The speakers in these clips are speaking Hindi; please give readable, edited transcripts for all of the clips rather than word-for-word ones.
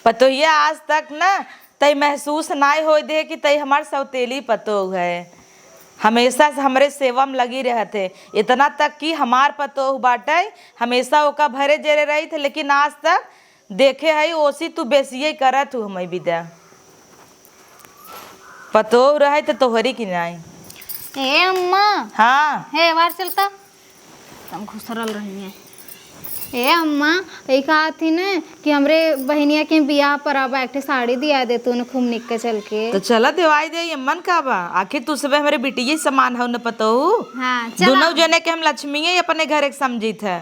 पतोहिया आज तक ना तई महसूस नाय हो दे कि तई हमार सौतेली पतोह है। हमेशा से हमरे सेवा में लगी रहते, इतना तक कि हमार पतोह बाटे हमेशा ओका भरे जेरे रही थे, लेकिन आज तक देखे है ओसी तू बेसिए करत हूँ। हमें विदा पतोह रहे तो तोहरी की नाई। ए अम्मा। हाँ हे बार चलता तुम घुसरल रही है। ए अम्मा ये कहा थी न कि हमरे बहनिया के बियाह पर अब एक साड़ी दिया दे तू न खूब निक के चल के। तो चला दिवाई दे ये मन का बा, आखिर तू सब हमारे बिटिया समान हो न पतोहू। हाँ चला। दोनों जने के हम लक्ष्मी ही अपने घर एक समझी थे,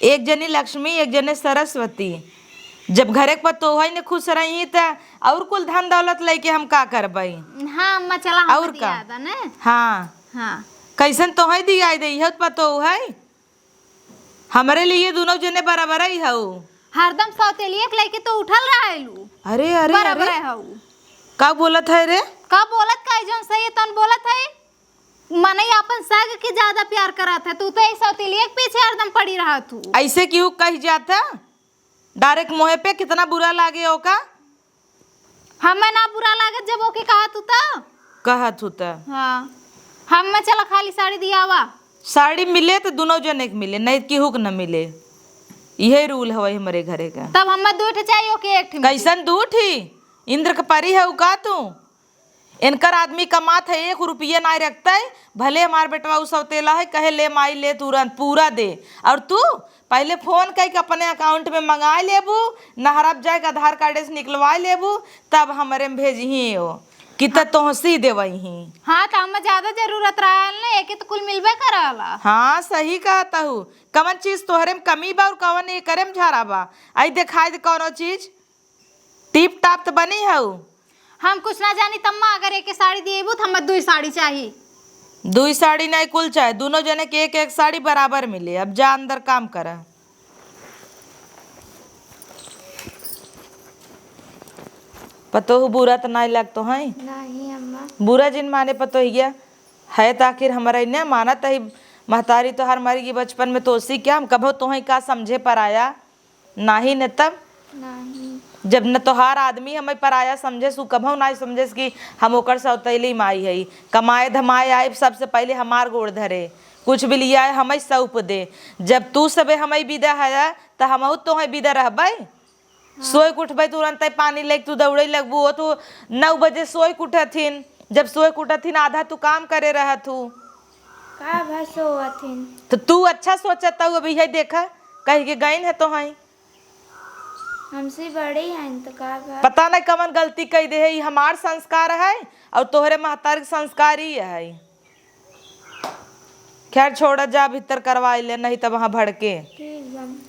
एक जनी लक्ष्मी एक जने सरस्वती। जब घरे पर तो ने खुश रही त और कुल धन दौलत लेके हम का करबई। हाँ अम्मा चला हम और का दिया न। हाँ हाँ कैसन तो है दिया दे यह पतो है हमारे लिए दोनों जने बराबर ही हऊ। हरदम सौतेलिए के लेके तो उठल रहा है लू। अरे अरे बराबर अरे है हऊ। का बोलत है रे? का बोलत का जोन सही तन बोलत है। मने अपन साग के ज्यादा प्यार करत है, तू तो ऐ सौतेलिए के पीछे हरदम पड़ी रहा तू। ऐसे क्यों कह जाता डायरेक्ट मोहे पे कितना बुरा लागे ओका। हमें ना बुरा लागत जब ओके कहा तू तो कहत हूँ त हाँ हम में चला खाली साड़ी दियावा। साड़ी मिले तो दोनों जने के मिले, नहीं कि हुक न मिले। यही रूल है हमारे घरे का। तब हमें दो चाहिए ओके एक कैसन दूठ ही इंद्र का परी है का तू। इनकर आदमी कमात है 1 रुपये ना रखता है, भले हमार बेटवा उ सौतेला है कहे ले माई ले तुरंत पूरा दे, और तू पहले फोन करके अपने अकाउंट में मंगा लेबू, नहरब जाए आधार कार्ड से निकलवा लेबू, तब हमारे में भेजी हो कि तोहसी देवही। हाँ तो हमें ज्यादा जरूरत रहा ना, एक तो कुल मिलबे कराला। हाँ सही कहता हूँ, कवन चीज तोहरे में कमी बा और कवन ये करे में झारा बा। आई दिखाई दे कौनो चीज टिप टाप तो बनी है। हम कुछ ना जानी तम्मा, अगर एक साड़ी दिएबू तो हमें 2 साड़ी चाहिए। 2 साड़ी नहीं कुल चाहे दोनों जने के एक साड़ी बराबर मिले। अब जा अंदर काम करा। पतो बुरा तो नहीं लगतो है? नहीं अम्मा। बुरा जिन माने पतो हिया है तो आखिर हमारा इन्हें माना तही महतारी तो हर मारी की बचपन में तो उसी क्या हम कभो तो का समझे पर आया नहीं न तब नहीं। जब न तोहार आदमी हमें पराया समझे सु कभो नहीं समझे कि हम ओकर सौतेली माई है। कमाए धमाए आए सबसे पहले हमार गोड़ धरे, कुछ भी लिया है हमें सौंप दे। जब तू सबे हमें विदा है तो हम तो है विदा रहबै। सोए के उठबै तुरंत पानी लेके तू दौड़े लगबू। वो तू 9 बजे सोए के उठथिन, जब सोए के उठथिन आधा तू काम करे रहत हूँ का भसोवथिन। तो तू अच्छा सोचता हूँ। अभी है देखा कहीं के गईन है तो है हमसे बड़े हैं तो का पता नहीं कमन गलती कही दे है। हमार संस्कार है और तोहरे महतार के संस्कार ही है। खैर छोड़ा जा भीतर करवा ले, नहीं तो वहाँ भड़के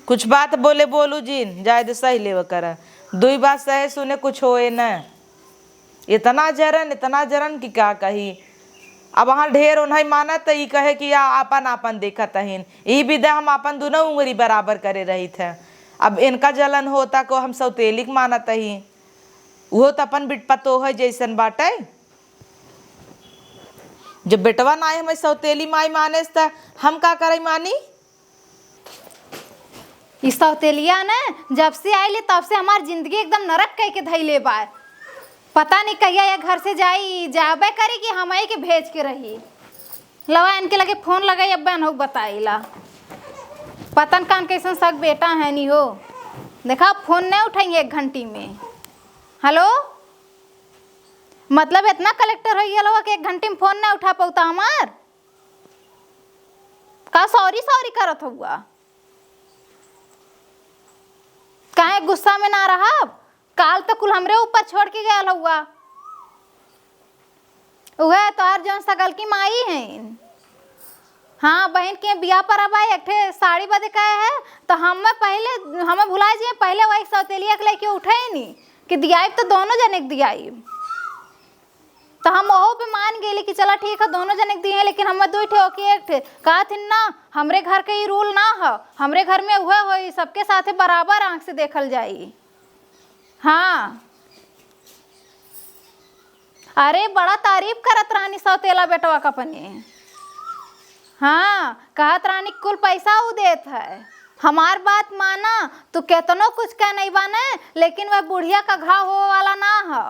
कुछ बात बोले बोलू जिन जाए दे सही ले कर। 2 बात सहे सुने कुछ होए न। इतना जरन कि क्या कही। अब वहाँ ढेर उन्हें माना तो ये कहे कि आपन आपन देखा तहीन यही विदा हम अपन दोनों उंगली बराबर करे रही थे। अब इनका जलन होता को हम सौतेलिक माना तही, वो तो अपन बिटपतो है जैसन बाटे। जब बेटवा ना हमें सौतेली माई माने तो हम का करे मानी। इस सौतेलिया ने जब से आइले तब से हमार जिंदगी एकदम नरक कह के धैले बा। पता नहीं कहिया ये घर से जाबे करी कि हमें के भेज के रही। लवा इनके लगे फोन लगाई अब बहन हो बताइला पतन कान कैसन सक बेटा है नहीं हो। देखा फोन नहीं उठाएंगे 1 घंटी में। हेलो मतलब इतना कलेक्टर हो गया कि 1 घंटे में फोन नहीं उठा पाता हमार का। सॉरी करत हुआ काहे गुस्सा में ना रहा। काल तो कुल हमरे ऊपर छोड़ के गया हुआ। वह तोहर जौन सगल की माई है। हाँ बहन के बियाह पर अब आए एक साड़ी बदे कहे है तो हमें भुला जाए पहले वही सौतेलिया के लेके उठे ही नहीं कि दियाई तो दोनों जने के दियाई। तो हम ओहो पे मान गए कि चला ठीक है दोनों जने के दिए, लेकिन हम 2 ठे ओके 1 ठे कहा थी ना। हमरे घर के ये रूल ना है, हमरे घर में हुआ हो सबके साथे बराबर आंख से देखल जाई। हाँ अरे बड़ा तारीफ करत रानी सौतेला बेटवा का अपने। हाँ कहत रानी कुल पैसा वो देत है। हमार बात माना तू केतनो कुछ कह नहीं बाने, लेकिन वह बुढ़िया का घाव हो वाला ना हो,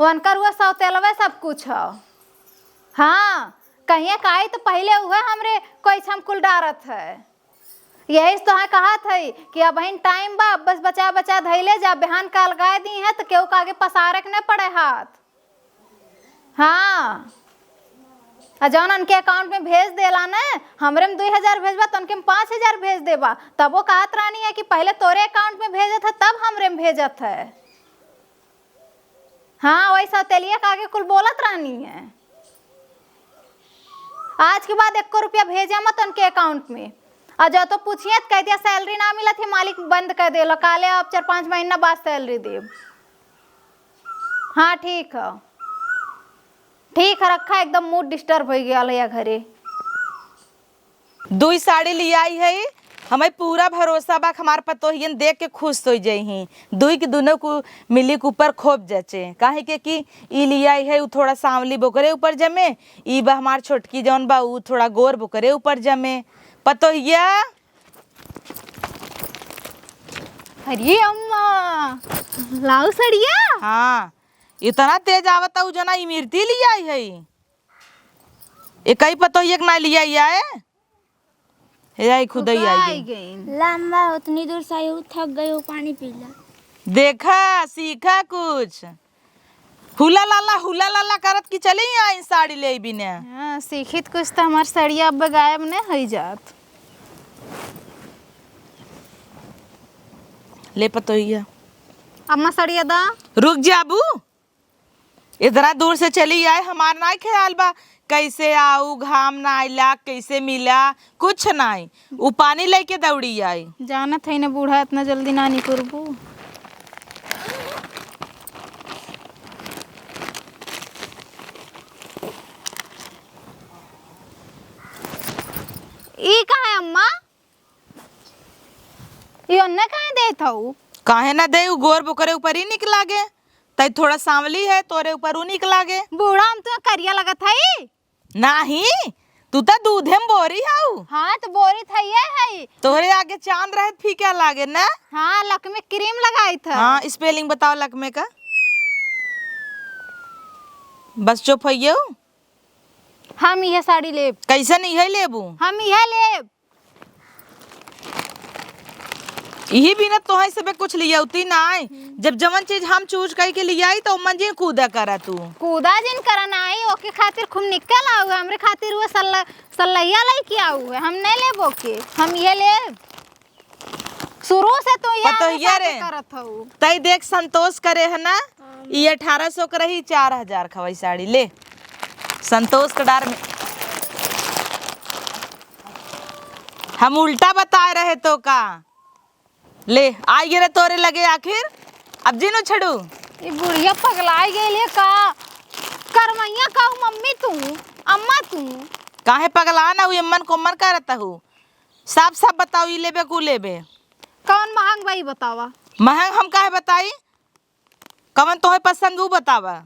उनकर हुआ सौतेलवे सब कुछ हो। हाँ, कहिए काई तो पहले हुआ हमरे कोई कुल डारत है। यही तो है कहा था कि अब इन टाइम बा, बस बचा बचा धैले जा, बिहान का अलगाए दी है तो केहू के आगे पसारक न पड़े हाथ। हाँ, जौन उनके अकाउंट में भेज देला न, हमरे में 2000 भेजबा तो उनके में 5000 भेज देबा। तब वो कहत रानी है कि पहले तोरे अकाउंट में भेजत है तब हमरे में भेजत है। हाँ, वही सौतेलिया के आगे कुल बोलत रानी है। आज के बाद 1 रुपया भेजा मत उनके अकाउंट में। और जो तो पूछिए तो कह दिया सैलरी ना मिला थी, मालिक बंद कर देलो, काले अब 4-5 महीना बाद सैलरी देब। हाँ ठीक है, ठीक है, रखा एकदम मूड डिस्टर्ब हो गया है घरे। 2 साड़ी लिया आई है, हमें पूरा भरोसा बा हमार पतोहियन देख के खुश हो जाही। 2 के दोनों को मिली के ऊपर खोप जचे, काहे के कि ई लिया आई है उ थोड़ा सांवली बोकरे ऊपर जमे, ई बा हमार छोटकी जौन बा उ थोड़ा गोर बोकरे ऊपर जमे। पतोहिया अरे अम्मा लाऊ सड़िया। हाँ, इतना तेज आवता उ जना इमरती लिया आई है, एक ही पतोहिया के ना लिया है। आई खुद ही आई गई। लंबा उतनी दूर से आई हूँ, थक गई हूँ, पानी पी ला। देखा सीखा कुछ, हुला लाला करत की चली आई साड़ी ले बिने। हाँ, सीखित कुछ तो हमार सड़िया अब गायब ने हो जात। ले पतोहिया, अम्मा सड़िया दा। रुक जाबू, इतना दूर से चली आए, हमार ना ख्याल बा कैसे आऊ, घाम ना आइला, कैसे मिला, कुछ नहीं, वो पानी लेके दौड़ी आई। जानत है ना बूढ़ा इतना जल्दी ना निकलबू। ई कहाँ है अम्मा? यो न कहाँ देत हूँ? काहे ना दे, उ गोर बोकरे ऊपर ही निकला गे, तई थोड़ा सांवली है तोरे ऊपर उ निकला गे। बूढ़ा हम तो करिया लगत है। नहीं, तू तो दूधे में बोरी हाउ। हाँ तो बोरी थई है। तोहरे आगे चांद रहे फीका लागे ना। हाँ, लक में क्रीम लगाई था। हाँ, स्पेलिंग बताओ लकमे का। बस चुप होइयो। हम यह साड़ी लेब। कैसन इहे लेबू? हम यह लेब। यही बिना तोहे से कुछ लियाउती ना आई, जब जवन चीज हम चूज करके लियाई तो मंजी कूदा करा तू। कूदा जिन करना आई ओके खातिर खूब निकल आऊ, हमरे खातिर वो सल्लैया लाई के आऊ है, हम नहीं लेबो के, हम ये लेब। शुरू से तो पतोहिया रे करत हूँ। तई देख संतोष करे है ना, ये 1800 का रही, 4000 खवाई साड़ी ले। संतोष के डार में हम उल्टा बता रहे तो का ले आई गिरे तोरे लगे आखिर, अब जिनो छड़ू। ये बुढ़िया पगलाई गई है का करमैया का मम्मी तू, अम्मा तू काहे पगला ना हुई, मन को मन करता हूँ, साफ साफ बताओ ये लेबे को लेबे। कौन महंग भाई बतावा? महंग हम काहे बताई, कवन तोहे पसंद वो बतावा।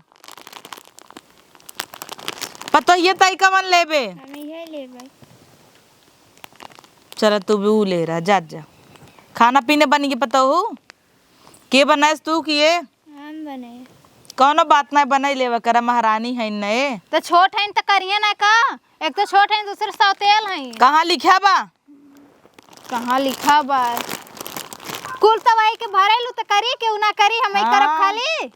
पतो ये तई कवन लेबे? हम यही ले भाई। चल तू भी वो ले रहा, जा खाना पीने बन के पता हो के बनाएस तू किए? हम बनाए। कौनो बात ना बनाई लेवा करा, महारानी है नए तो छोट है तो करिए ना का, एक तो छोट है दूसरे सौतेल है। कहाँ लिखा बा? कहाँ लिखा बा? कुल तवाई के भरेलू तो करी के ना करी, हम हाँ। करब खाली।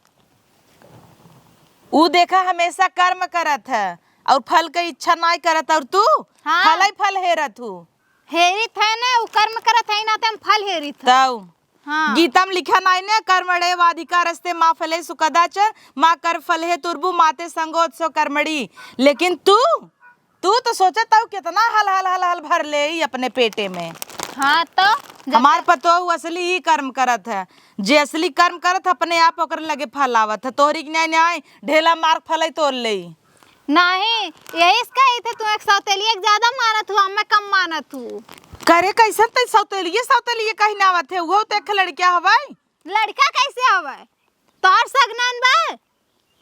ऊ देखा हमेशा कर्म करत है और फल के इच्छा नहीं करत, और तू हाँ। फल ही फल हेरत हूँ। हेरित है ना, वो कर्म करत है ना, तो हम फल हेरित है। तब हाँ। गीता में लिखा नहीं ना, कर्मणे वाधिकारस्ते माँ फले सुकदाचर माँ कर फल है तुरबु माते संगोत्सव कर्मणी। लेकिन तू तो सोचता हूँ कितना हल हल हल हल भर ले ही अपने पेटे में। हाँ तो हमार पतो असली ही कर्म करत है, जे असली कर्म करत अपने आप ओकर लगे फल आवत है। तोहरी न्याय न्याय ढेला मार्ग फल तोड़ ले नहीं, यही इसका ही थे, तू एक सौतेलिया ज्यादा मानत हुआ, मैं कम मानत हूँ। करे कैसन तई सौतेलिए कहीं ना आवत है, वो तो एक लड़किया हवाई। लड़का कैसे हवे? तोहर सगनन बा,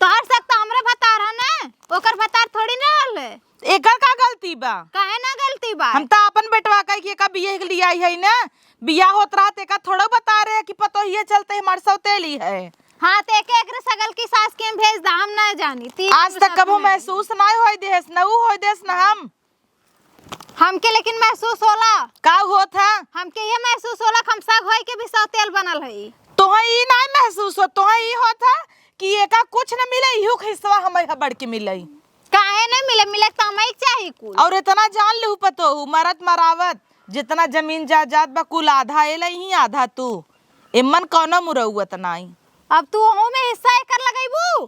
तोहर सग तो हमरे भतार है ना, ओकर भतार थोड़ी ना रहले। एकर का गलती बा? काहे ना गलती ई बात? हम तो अपन बेटवा का के का बिये के लिए आई है ना, बिया होत रहा ते का थोड़ा बता रहे कि पतो ये चलते हमारे सौतेली है। हाँ ते के एकरे सगल की सास के भेज दा, हम ना जानी ती आज तक कबो महसूस ना होई देस न ऊ होई देस न हमके लेकिन महसूस होला। का होत है हमके ये महसूस होला हम सग होई के भी सौतेल बनल है। तोहे ई ना महसूस हो, तोहे ई होत है कि एका कुछ न मिले, इहो हिस्सा हमें बढ़ के मिले। काहे न मिले? मिले तो हमें चाहिए कुल। और इतना जान लू पतो मरत मरावत जितना जमीन जायदाद बा कुल आधा एला ही आधा तू, इमन कौनो मुरौवत नाई। अब तू ओहू में हिस्सा कर लगाईबू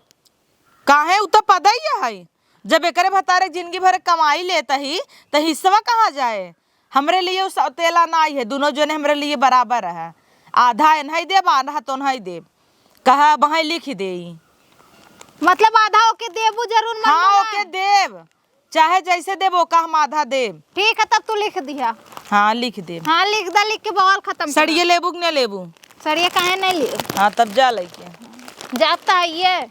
काहे? उ तो पता ही है, जब एकरे भतारे जिंदगी भर कमाई लेता ही तो हिस्सा कहाँ जाए। हमरे लिए उस सौतेला नाई है, दोनों जने हमरे लिए बराबर है। आधा नहीं देब आधा तो नहीं देब, कहा वहाँ लिख दे। मतलब आधा ओके देबू जरूर मन हाँ बना ओके देव, चाहे जैसे देव ओका हम आधा देव। ठीक है तब तू लिख दिया। हाँ लिख देव। हाँ लिख दा, लिख के बवाल खत्म कर। सड़िए लेबू कि नहीं लेबू? सड़िए काहे नहीं ले? हाँ तब जा लेके जाता है ये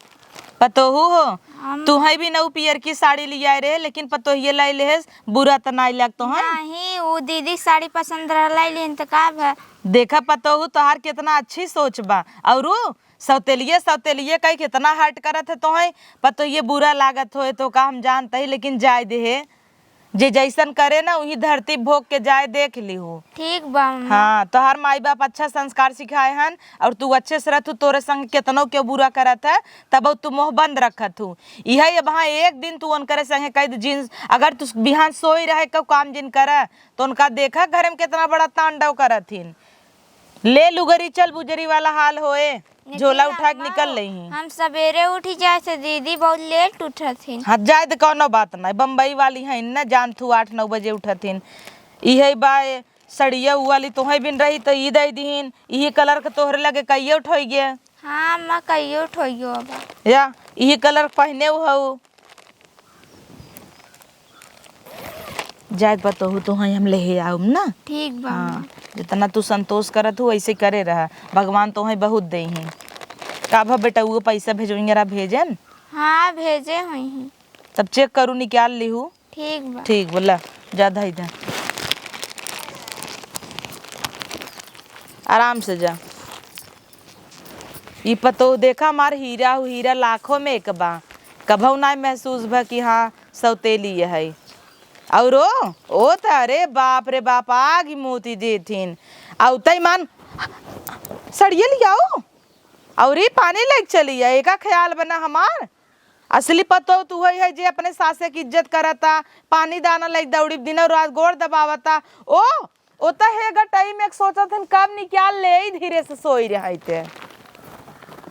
पतोहू हो तू है भी नऊ पियर की साड़ी लिया रे, लेकिन पतोहिए लाई ले बुरा तो नहीं लगतो है। नहीं वो दीदी साड़ी पसंद रहला लेन तो का भा देखा पतोहू तोहार कितना अच्छी सोच बा, और सौतेलिए सौतेलिए कहीं कितना हर्ट करत है तो है पतो ये बुरा लागत हो तो का हम जानते ही, लेकिन जाय दे है जे जैसन करे ना वही धरती भोग के जाए देख ली हो। ठीक बा मम्मा। हाँ तोहार माई बाप अच्छा संस्कार सिखाए हन और तू अच्छे से रहतू, तोरे संग कितनों के बुरा करत है तब तू मोह बंद रखत हूँ। यही अब हाँ एक दिन तू उनकरे संगे कह जींस अगर तू बिहान सोई रहे कब काम जिन करे तो उनका देखा घर में कितना बड़ा तांडव करथिन। ले लुगरी चल बुजरी वाला हाल होए, झोला उठा के निकल रही। हम सवेरे उठी जाए से दीदी बहुत लेट उठथिन। हाँ जाए तो कौनो बात नहीं, बम्बई वाली है न जान थू 8-9 बजे उठथिन। यही बा सड़िया वाली तोहे बिन रही तो ई दे दीन, यही कलर के तोहरे लगे कहिए उठोई गे। हाँ माँ कहियो उठोइयो अब या यही कलर पहने हो जाए बतहू तो हम ले आओ ना। ठीक बा। हाँ जितना तू संतोष करत हो वैसे करे रहा, भगवान तो बहुत दे हैं। का भा बेटा वो पैसा भेजोगे रा भेजन? हाँ भेजे हुई हैं। तब चेक करूँ निकाल ली हूँ। ठीक बा। ठीक बोला ज्यादा इधर आराम से जा। ये पतो देखा हमार हीरा हो, हीरा लाखों में एक बा, कभू ना महसूस भा कि हाँ सौतेली है। और ओ तो अरे बाप रे बाप आग ही मोती देथिन औतई मान सड़िए लियाओ और ये पानी लेके चली है, एका ख्याल बना हमार। असली पतो तू है जे अपने सासे की इज्जत करता, पानी दाना लेके दौड़ी दिनों रात गोड़ दबावता। ओ ओता है गटाई में सोचा था कब निकाल ले धीरे से सोई रहे थे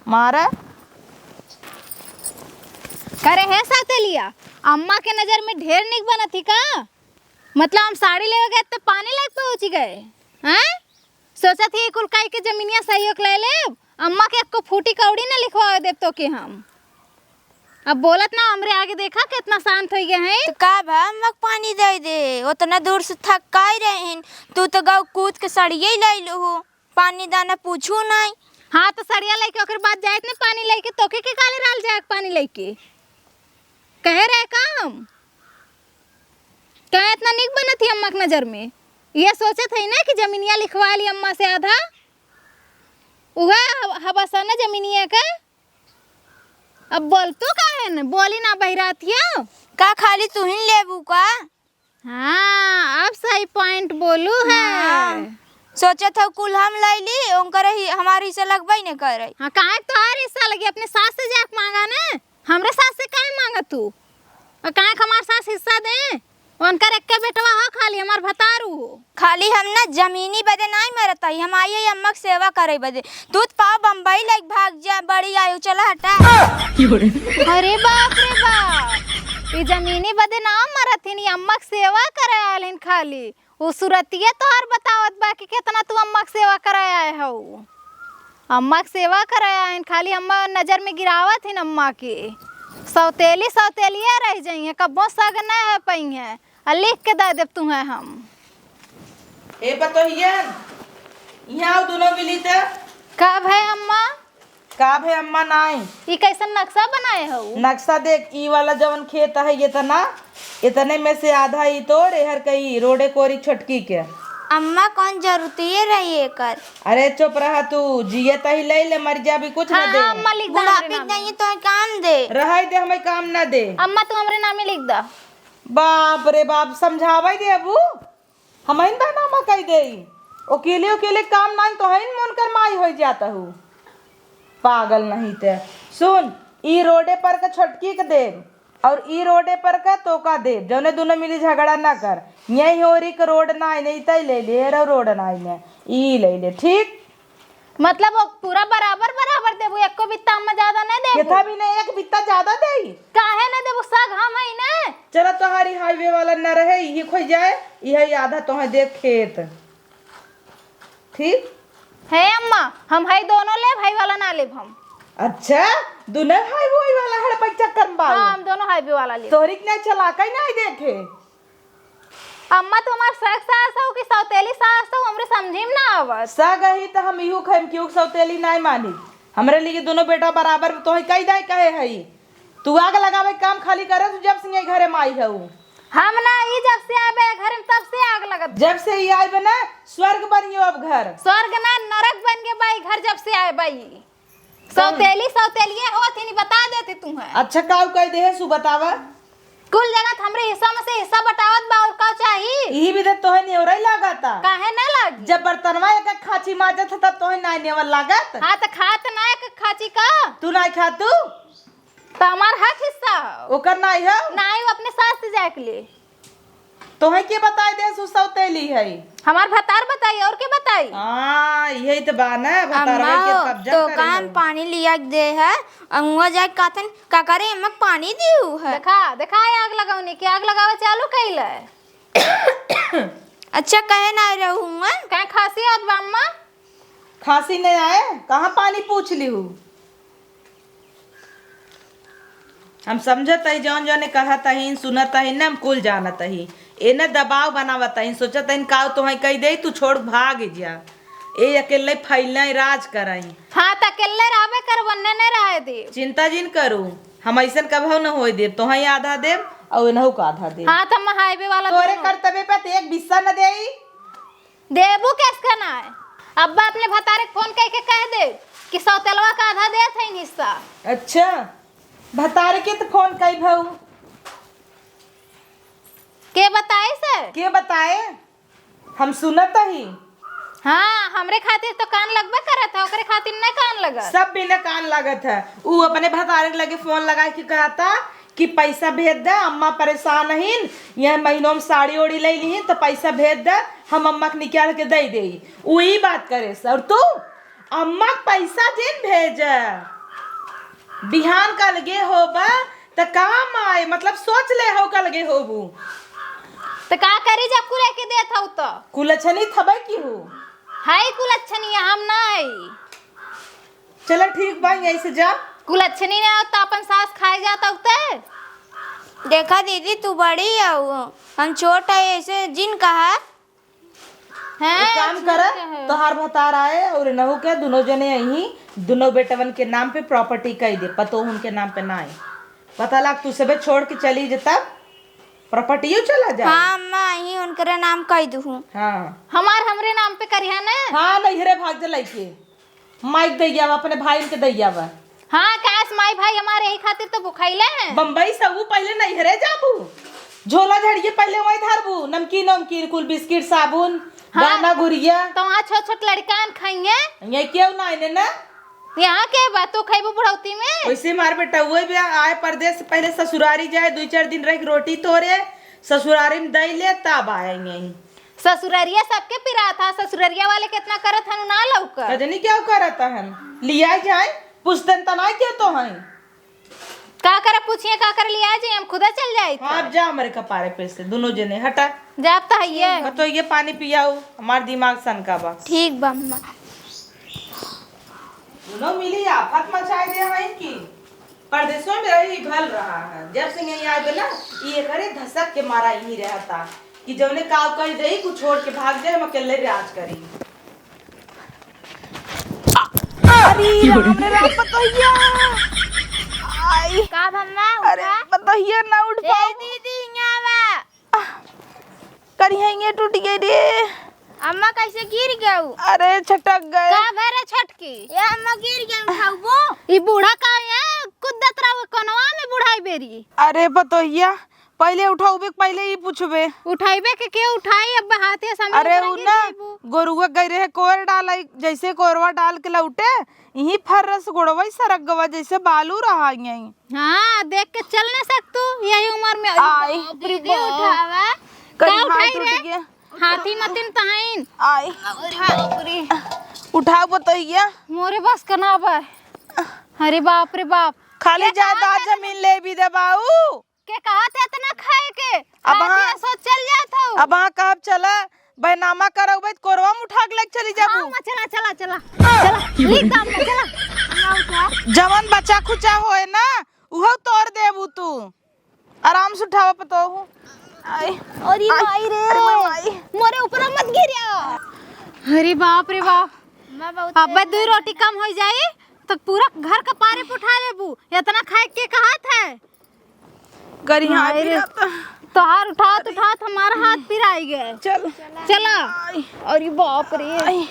मारा करे है सौतेलिया अम्मा के नजर में ढेर निक बना थी का? मतलब हम साड़ी ले गए तो पानी लेके पहुंच गए हैं? सोचा थी कुल काई के जमीनिया सहयोग ले ले, अम्मा के को फूटी कौड़ी ना लिखवा दे तो के हम अब बोलत ना हमरे आगे देखा कितना शांत हो गए हैं। तो का भा मक पानी दे दे, उतना दूर से थक काई रहें तू तो गाँव कूद के सड़िए ले लो, पानी दाना पूछू नहीं। हाँ तो सड़िया लेके ओकर बाद जाए ने पानी लेके तोके के काले डाल जाए पानी लेके कहे रहे काम क्या इतना निक बना थी अम्मा की नजर में? ये सोचे थे ना कि जमीनिया लिखवा ली अम्मा से आधा, वह हबसा ना जमीनिया का। अब बोल तो का है न बोली ना बहरातिया का खाली तू ही लेबू का? हाँ अब सही पॉइंट बोलू है। हाँ। सोचा था कुल हम ले ली उनकर ही हमारी हिस्सा लगवाई न करे। हाँ काहे तोहार हिस्सा लगी अपने सास से जाके मांगा ना, हमरे सास से काहे मांगा तू? और काहे हमार सास हिस्सा दे? उनकर एक के बेटवा हो खाली हमार भतारू हो। खाली हम ना जमीनी बदे नहीं मरता ही, हम आई अम्मा की सेवा करे बदे। दूध पाव बम्बई लाइक भाग जा बड़ी आयु चला हटा। अरे बाप रे बाप, ये जमीनी बदे ना मरथिन, ये अम्मा की सेवा करे आलिन खाली। वो सूरतिया तोहार बतावत बा कि कितना तू अम्मा की सेवा करे आए हो। अम्मा की सेवा करे आइन खाली अम्मा नजर में गिरावत हिन अम्मा के। सौतेली सौतेलिया रह जाइए कब्बो सग न है पई है, लिख के दे देब तुम्हें हम। ए पतोहिया यहाँ दोनों मिली थे कब है अम्मा? काब है अम्मा नाई ये कैसन नक्शा बनाए हो? नक्शा देख ई वाला जवन खेत है ये तना इतने में से आधा ही तो रेहर कई रोडे कोरी छोटकी के। अम्मा कौन जरूरती रही एकर? अरे चुप रहा तू, जिये तही ले ले, मर जा भी कुछ हाँ न दे। हाँ अम्मा लिख दा हमरे बुढ़ापे नामे। नहीं तो काम दे। रहा दे हमें काम न दे। अम्मा तू हमरे नामे लिख दा। बाप रे बाप, समझावा दे अबू, हम नामा कही दे। अकेले काम नहीं तो है मन कर माई हो जाता हूँ, पागल नहीं ते। सुन, ई रोडे पर का छोटकी के देव और ई रोडे पर का तो का देव, जौने दोनों मिली झगड़ा ना कर। यही होरी का रोड ना आई नहीं तई ले ले, रोड ना आई ने ई ले ले, ठीक? मतलब वो पूरा बराबर बराबर देबू, एको बित्ता अम्मा ज्यादा नहीं देबू। केथा भी नहीं, एक बित्ता ज्यादा दे। काहे नहीं देबू, सग हम है ना। चलो तुम्हारी हाईवे वाला न रहे, यही खोई जाए, यही आधा तुम्हें देख खेत, ठीक है अम्मा? हम है दोनों ले, भाई वाला ना लेब हम। अच्छा, दोनों हाईवे वाला हड़ पर चक्कर में बाल। हाँ हम दोनों हाईवे वाला ले। तोहरी के नहीं चला कहीं नहीं देखे। अम्मा तुम्हार सग सास हो कि सौतेली सास हो, हमरे समझी में ना आवत। सग ही तो हम इहू खैम क्यों सौतेली नहीं मानी। हमरे लिए दोनों बेटा बराबर तो ही कई दाई कहे हई। तू आग लगावे काम खाली करे, तू जब से घरे माई है हम ना ई जब से आबे घर में तब से आग लगत। जब से ही आए बना स्वर्ग बनियो अब घर। स्वर्ग ना नरक बन के बाई घर जब से आए बाई। सौतेलिए होत ही नहीं बता देती तुम्हें। अच्छा काऊ कह दे सु बतावा। कुल जगत हमरे हिस्सा में से हिस्सा बटावत बा, और का चाहिए? यही भी तो है नहीं लगाता। काहे ना लागी? जब बर्तनवा एक खाची माजत तब तो है नहीं नेवल लागत। हाँ तो खात ना एक खाची का, तू नहीं खा तू तो हमार हक हिस्सा हो। ओकर नहीं है नहीं, वो अपने सास से जाके ले। तो है के बताई दे सु सौतेली है। हमार भतार बताई और के बताई। हां यही तो बात है, भतारवा के अम्मा कब्जा तो करे काम पानी लिया दे है, अमुआ जाए कातन का करे एमक पानी दियो है। देखा आग लगाउने की, आग लगावे चालू कइले। अच्छा कहे ना रहूंगा कहीं खांसी होत बा अम्मा? खांसी नहीं आए, कहाँ पानी पूछ ली हूँ। हम समझत ही जौन जौन कहत ही सुनत ही ना, हम कुल जानत ही। एने दबाव बनावत ही, सोचत ही का तुम्हें कह दे तू छोड़ भाग जा, ए अकेले फैले राज करई। हाँ तो अकेले रहबे कर, वन्ने नहीं रहे दे। चिंता जिन करू, हम ऐसा कभो न होई देव, तुम्हें आधा देव और इनहु का आधा देव। हाँ तो हम हाईवे वाला तोरे कर्तव्य पे तो एक बिस्सा न देई। देबू कैसे ना है? अब्बा अपने भतारे के फोन करके कह दे कि सौतेलवा का आधा दे थे हिस्सा। अच्छा भतारे के तो फोन कई भाऊ के बताए से? के बताए, हम सुनत ही। हाँ हमरे खातिर तो कान लगबे करत है, ओकरे खातिर नहीं कान लगत। सब बिना कान लागत है। वो अपने भतारे के लगे फोन लगा के कहता कि पैसा भेज दे, अम्मा परेशान हिन, यह महीनों में साड़ी ओड़ी ले ली तो पैसा भेज दे, हम अम्मा के निकाल के दे दे। वही बात करे और तू अम्मा पैसा जिन भेज बिहान का लगे होबा तो काम आए, मतलब सोच ले हो का लगे होबू तो का करी जब कुल के देत हौ तो? कुलछनी थबे की हूँ हाय कुल अच्छनी हम नहीं। चलो ठीक बा, ऐसे जा। कुल अच्छनी नहीं हो तो अपन सास खाए जाता उते। देखा दीदी तू बड़ी है, हम छोटा है, ऐसे जिन कहा एक काम कर, तोहार भतार आए और नहु के दोनों जने यही दोनों बेटवन के नाम पे प्रॉपर्टी कह दे, पतो उनके नाम पे ना आए। पता लग तू सबे छोड़ के चली जता प्रॉपर्टी चला जा। हाँ अम्मा यही उनके नाम कह दूँ। हाँ हमरे नाम पे करिया ने। हाँ नैहरे भाग जलाई के माइक दैया अपने भाई के दैया। हाँ कैस माई भाई हमारे यही खातिर तो भुखाइले हैं। बम्बई सब पहले नैहरे जाबू, झोला झड़िए पहले वही धरबू, नमकीन नमकीन कुल बिस्किट साबुन गाना गुड़िया तो वहाँ छोट छोट लड़कान खाइए। ये क्यों ना आने ना यहाँ के बातों खाइबू बुढ़ौती में। वैसे मार बेटा वही भी आए परदेश से पहले ससुरारी जाए, 2-4 दिन रह रोटी तोड़े ससुरारी में दई ले तब आएंगे। ससुररिया सबके पिरा था, ससुररिया वाले कितना करत हन ना लौकर। कजनी क्या करता है, लिया जाए पुस्तन तना क्या तो है का कर पूछिए का कर लिया जी, हम खुदा चल जाए। आप जा हमारे कपारे पे से दोनों जने हटा जाब तो है तो ये पानी पियाओ, हमार दिमाग सन का बा। ठीक बा अम्मा। दोनों मिली आफत मचाए दे हैं कि परदेशों में रही भल रहा है। जब से यहीं आए ना ये करे धसक के मारा यही रहता कि जौने काव कर दे कुछ छोड़ के भाग जाए, हम अकेले राज करी। अरे राम रे राम पतोहिया, का भम्मा अरे पतोहिया ना उठ पाओ दीदी यहाँ करिए टूट गई रे। अम्मा कैसे गिर गऊ? अरे छटक गए। का भरे छटकी? ये अम्मा गिर गई उठाओ। ई बूढ़ा का है कुद्दत रहो कोनवा में बुढ़ाई बेरी। अरे पतोहिया पहले उठाओबे पहले ही पूछबे। उठाइबे के उठाई अब हाथे समय। अरे उ ना गोरुआ गई रहे कोर डाल जैसे कोरवा डाल के लौटे यही फर्रस गोड़वा सरक गवा जैसे बालू रहा यही। हाँ देख के चल नहीं सकतू यही उम्र में। आई दीदी उठावा। कहीं उठाई हाथ टूट रे? गया। हाथी मतिन तहाइन आई उठाओ पतोहिया। मोरे बस का ना बा। अरे बाप रे बाप। खाली जायदाद जमीन ले भी दे बाऊ। के कहा थे इतना खाए के? अब हाथी हाँ। सोच चल जात हो। अब हाँ कब चला बैनामा करौबे कोरवा में उठा के लेके चली जाबू। हाँ, चला चला चला चला ली दाम में चला। ना उठा। जवन बच्चा खुचा होए ना उहो तोड़ देबू तू। आराम से उठावा पतोहू। आई अरे माई रे अरे माई। मोरे ऊपर मत गिरिया। अरे बाप रे बाप। मैं बहुत अब दो रोटी कम हो जाई तो पूरा घर का पारे पे उठा लेबू। इतना खाए के कहा था? करिया हाय रे। तोहार उठात उठात हमारा हाथ पिराई गए। चल चला। अरे बाप रे।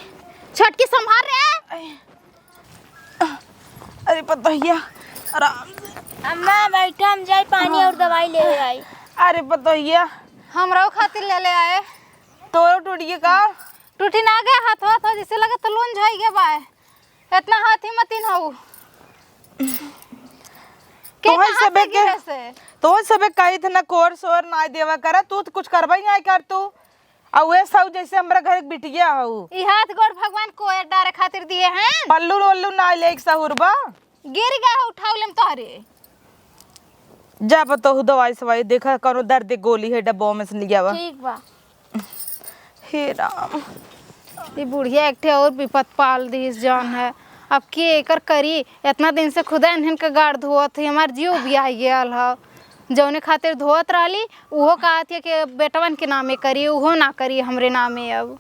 छटकी संभाल रे। अरे पतोहिया आराम से। अम्मा बैठा हम जाए पानी और दवाई ले आई। अरे पतोहिया हमरा खातिर ले ले आए। तोरो टूट गया का? टूटी ना गए हाथ हाथ जैसे लगे तो लोन जाई गए बाय। इतना हाथी मतिन हो के तोहन कहाँ सबे से के गिरे से? तो सबे कही थे ना कोर सोर ना देवा करा तू तो कुछ करबा ही नहीं कर तू। और वे सब जैसे हमरा घर के बिटिया हो ई हाथ गोड़ भगवान को डारे खातिर दिए हैं। पल्लू वल्लू ना ले एक सहुरबा। गिर गया उठाव लेम तोहरे। जा पतोहू दवाई सवाई देखा करो दर्द गोली है डब्बों में से लिया हुआ। ठीक बा। हे राम। ये बुढ़िया एक ठे और विपत पाल दी इस जान है। अब के एकर करी इतना दिन से खुदा इन्हन का गाड़ धोत है हमार जीव भी आई गयल है। जौने खातिर धोत रहली उहो कहत है कि बेटवन के नामे करी उहो ना करी हमरे नामे। अब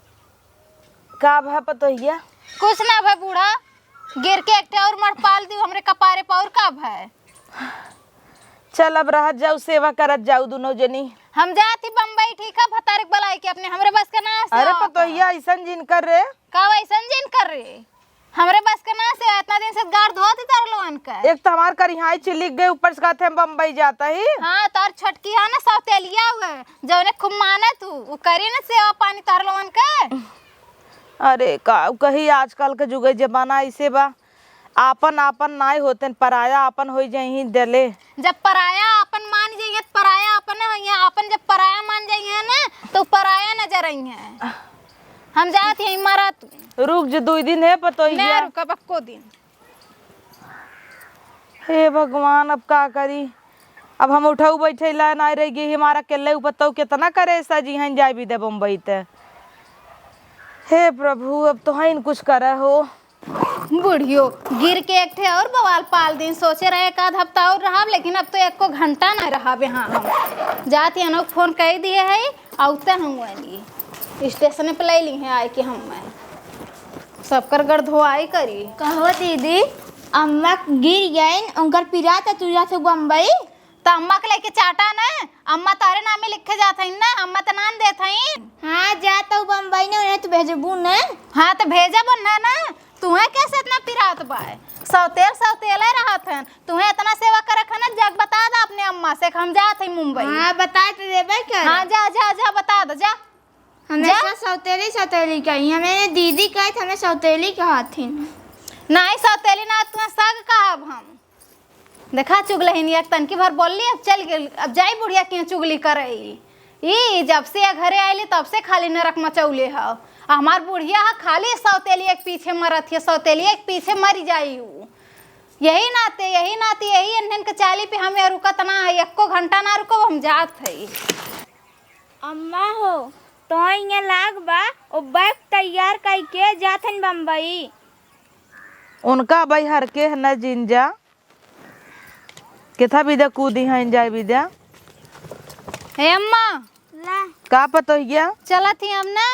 का भा पतोहिया? कुछ ना भाई बूढ़ा गिर के एक ठे और मर पाल दी हमरे कपारे पर। और का भाई चल अब रह जाऊ सेवा करत जाऊ दोनों जनी। हम जाती बम्बई ठीक है भतारिक बलाई के अपने हमरे बस का ना से। अरे पतोहिया ऐसन जिन कर रे। का वैसन जिन कर रे हमरे बस का ना से। इतना दिन से गाड़ धोती तार लोगन का। एक तो हमार करिहाई चिलिक गए ऊपर से कहते हम बम्बई जाता ही। हाँ तार छटकी है ना सौतेलिया हुए जौने खूब माना तू वो करी ना सेवा पानी तार लोगन का। अरे का कही आजकल के जुगे जमाना ऐसे बा आपन आपन नाय होते पराया आपन हो जाही दले। जब पराया अपन मान जाइए तो पराया अपन है। अपन जब पराया मान जाइए ना तो पराया नजर आई है। हम जाते हैं इमारत। रुक जो 2 दिन है पतोहिया। मैं रुका बक्को दिन। हे भगवान अब का करी। अब हम उठाऊ बैठे ला ना रह गई हमारा केले पतो कितना करे सजी हन जाए भी दे बम्बई ते। हे प्रभु अब तो हन कुछ करे हो। बुढ़ियो गिर के एक थे और बवाल पाल दिन सोचे रहे एक आध हफ्ता और रहा लेकिन अब तो एक को घंटा ना रहा। हाँ हम जाती अनोक फोन कर दिए है आउते हम वही स्टेशन पे ले ली है आए कि हम सबकर गढ़ धोआई करी। कहो दीदी अम्मा गिर गए उनकर पिरा था तू जाते बम्बई तो अम्मा के लेके चाटा ना। अम्मा तारे नामे लिखे जात है ना। अम्मा तो नाम देत है। हाँ जाता बम्बई ने उन्हें तो भेजबू न। हाँ तो भेजा बनना ना। तुम्हें कैसे इतना पिरात बाय सौतेल सौतेल रहत है। तुम्हें इतना सेवा करे ना जग बता दो अपने अम्मा से हम जात है मुंबई। हाँ बता तो देबे कर। हाँ जा जा जा बता दो जा। हमेशा सौतेली सौतेली कही हमें दीदी कहे थे हमें सौतेली कहा थी। नहीं सौतेली ना तुम्हें सग कहब हम। देखा चुगलहिन एक तनकी भर बोलली अब चल गेल। अब जाई बुढ़िया क्यों चुगली करे ई जब से घरे आईली तब से खाली नरक मचौले है। हमार बुढ़िया है खाली सौतेली एक पीछे मरत है। सौतेली एक पीछे मरी जाई। यही नाते यही इन्हन के चाली पे हमें रुकत ना है। एको घंटा ना रुको हम जात है। अम्मा हो तो यहाँ लाग बा और बैग तैयार करके जात हन बम्बई। उनका भाई हर के न जिंजा केथा विद्या कूदी हैं जाए विद्या। हे अम्मा ला का पतोहिया? चला थी हम ना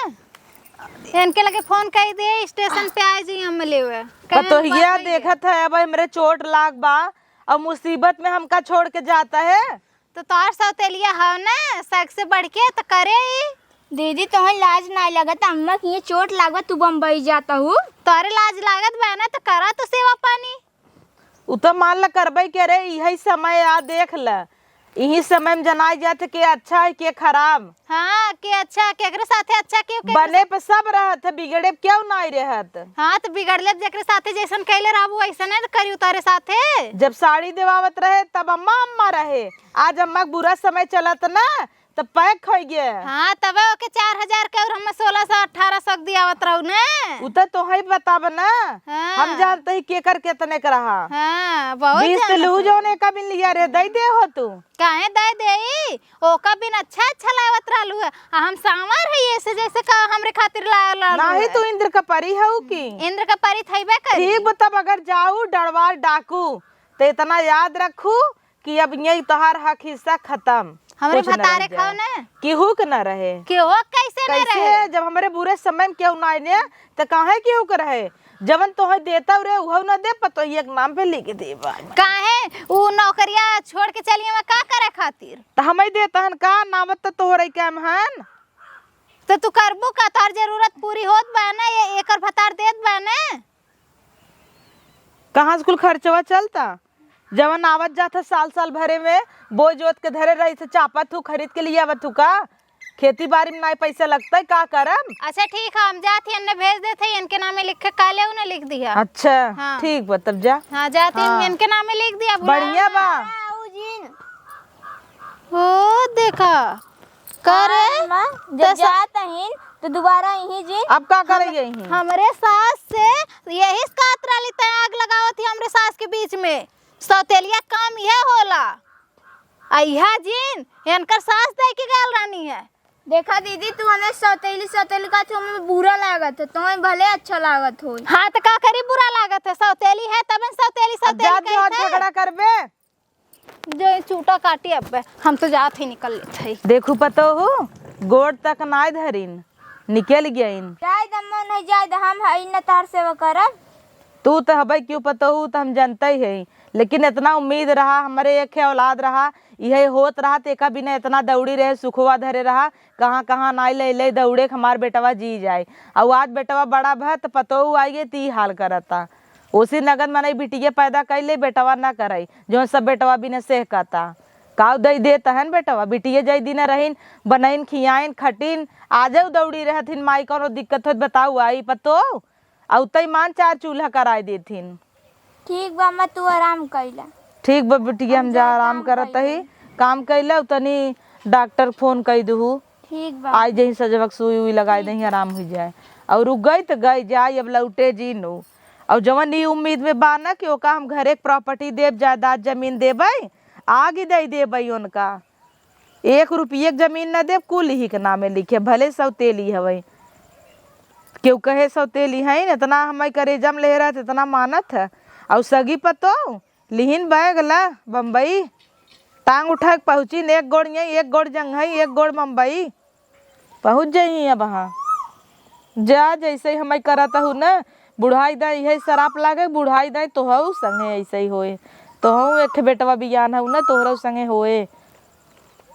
इनके लगे फोन कर दिए स्टेशन पे आए जी हम ले हुए। पतोहिया देखत है अब हमरे चोट लाग बा और मुसीबत में हमका छोड़ के जाता है। तो तार सौतेलिया है ना सग से बढ़ के तो करे ही। दीदी तुम्हें लाज ना लगत, अम्मा की ये चोट लागत तू बम्बई जाता हूँ। तोरे लाज लागत बहना तो करा तो सेवा पानी। उ तो मान ल करबे करे, यही समय आ देख ल, यही समय में जनाई जाते के अच्छा है के खराब। हाँ के अच्छा केकरे साथे अच्छा के बने पे सब रहत है, बिगड़े पे क्यों नहीं रहत। हाँ तो बिगड़ले जेकरे साथे जैसन कैले रहबू वैसने न करियो तारे साथे। जब साड़ी देवावत रहे तब अम्मा अम्मा रहे, आज अम्मा के बुरा समय चलत ना तब पैक हो गए। हाँ तबे ओके 4000 के और हम 1600-1800 दियावत रहू ने। उ तो ही बताब ना। हाँ। हम जानते ही केकर कितने का रहा। हाँ बहुत 20 लू जो ने का बिन लिया रे दई दे हो तू। काहे दे देई ओका बिन अच्छा अच्छा लावत रहलू है। हम सांवर है ऐसे जैसे का हमरे खातिर ला नाही तू इंद्र का परी हऊ की। इंद्र का परी थईबे करी। ठीक बतब, अगर जाऊ डरवाल डाकू तो इतना याद रखू कि अब यही तोहार हक हिस्सा खत्म। हमरे कुछ न भतारे रह खाओ जाए। ना केहू के न रहे। कि हो कैसे न रहे। कैसे जब हमारे बुरे समय में केहू ना आने तो काहे केहू के रहे। जवन तोहे देता रे उहो न दे पतो एक नाम पे लिख दे बा। काहे उ नौकरिया छोड़ के चलिए मैं का करे खातिर। तो हमें देता हन का नामत तो तोहरे काम हन। तो तू करबू का तार जरूरत पूरी होत बा ना ये एकर भतार देत बा ना। कहाँ स्कूल खर्चवा चलता। जवन आवत जाता साल साल भरे में बोझ जोत के धरे रही से चापत हूँ खरीद के लिए आवत हूँ का। खेती बाड़ी में नहीं पैसा लगता है का करम। अच्छा ठीक है हम जाती इनने भेज देते इनके नामे लिख के काले उन्हें लिख दिया। अच्छा हाँ। ठीक बा तब जा। हाँ जाती हाँ। इनके नामे लिख दिया। बढ़िया बा। ओ देखा करे जब जाता ही तो दोबारा यही जी अब का करेंगे यही। हमरे सास से यही कातरा ली आग लगावत थी हमरे सास के बीच में। सौतेलिया काम यह होला अहिया जिन इनकर सास दे के गल रानी है। देखा दीदी तू हमें सौतेली सौतेली का तो हमें बुरा लागत है, तुम्हें भले अच्छा लागत हो। हाँ तो का करी बुरा लागत है सौतेली है तब सौतेली अब जा सौतेली जो कहते झगड़ा करबे। जो चूटा काटी अब हम तो जात ही निकल लेते हैं। देखू पतो हो गोड़ तक नाय धरिन निकल गईन। जाय दम्मा नहीं जाय द हम हई न तार सेवा करब। तू तो हबे क्यों पतो हो तो हम जानते ही है, लेकिन इतना उम्मीद रहा हमारे एक औलाद रहा यही होत रहा तेका बिना इतना दौड़ी रहे सुखवा धरे रहा कहाँ कहाँ नाई ले ले दौड़े हमार बेटवा जी जाए। और आज बेटवा बड़ा भा तो पतो आइए ती हाल करता। उसी नगद मने बिटिया पैदा कर ले बेटवा ना करे जो सब बेटवा बिना सहकता काव दई देता है बेटवा। बिटिया जई दिन रहीन बनईन खियाइन खटिन आ जाऊ दौड़ी रहथिन माई कोनो दिक्कत होत बताऊ आई पतो औतई मान 4 चूल्हा कराए देथिन। ठीक बा मैं तू आराम कइला। ठीक बा बिटिया हम जा आराम करत ही काम कैला तनी डॉक्टर फोन कई दहू ठीक बा आई जही सजवक सुई उई लगाई दही आराम हो जाए। और रुक गई तो गई जाए अब लौटे जी नो। और जवन ई उम्मीद में बा ना कि ओका हम घरे प्रॉपर्टी देव जायदाद जमीन देबै आगे दे देबै उनका 1 रुपये जमीन न देव कुल ही के नामे लिखे भले सौतेली हवे क्यों कहे सौतेली है इतना हमें करे जम ले रहा इतना मानत है। और सगी पतो लिहिन बैग ला बम्बई टांग उठा के पहुँची न 1 गोड़ यहीं 1 गोड़ जंघई 1 गोड़ मुंबई पहुँच जाई। अब हाँ जा जैसे ही हमें करता हूँ ना बुढ़ाई दाई यही शराब लागे बुढ़ाई दाई तो हऊ संगे ऐसे ही होए तो हूँ एक बेटवा बियान हूँ ना तोहरा संगे होए।